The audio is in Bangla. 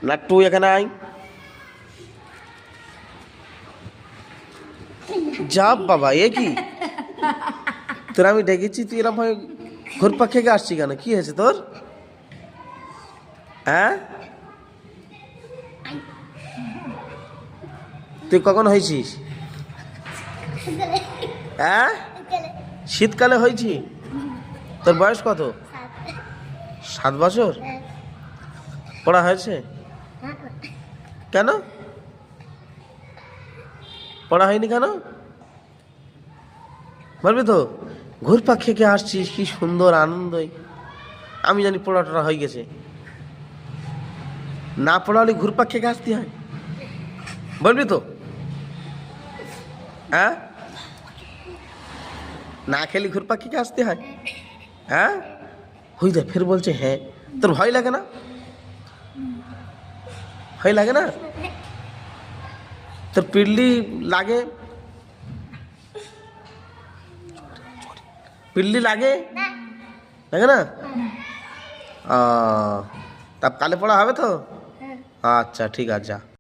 নাট্টু এখানে আয়। যা বাবা, এ কি তোর? আমি ডেকেছি, তুই এরকম ভাবে ঘুরপাক খেয়ে আসছি কেন? কি হয়েছে তোর? হ্যাঁ, তুই কখন হয়েছিস? হ্যাঁ, শীতকালে হয়েছি। তোর বয়স কত? 7 বছর। পড়া হয়েছে? কেন পড়া হয়নি কেন বলবি তো? ঘুরপাক খেয়ে আসছিস, কি সুন্দর আনন্দই। আমি জানি পড়া টড়া হয়ে গেছে। না পড়া হলে ঘুরপাক খেয়ে আসতে হয়, বলবি তো? হ্যাঁ, না খেলে ঘুরপাক খেয়ে আসতে হয়? হ্যাঁ, হই দে ফের বলছে হ্যাঁ। তোর ভয় লাগে না? ভয় লাগে না? তোর পিল্লি লাগে? পিল্লি লাগে? লাগে না? তা কালে পড়া হবে তো? আচ্ছা ঠিক আছে, যা।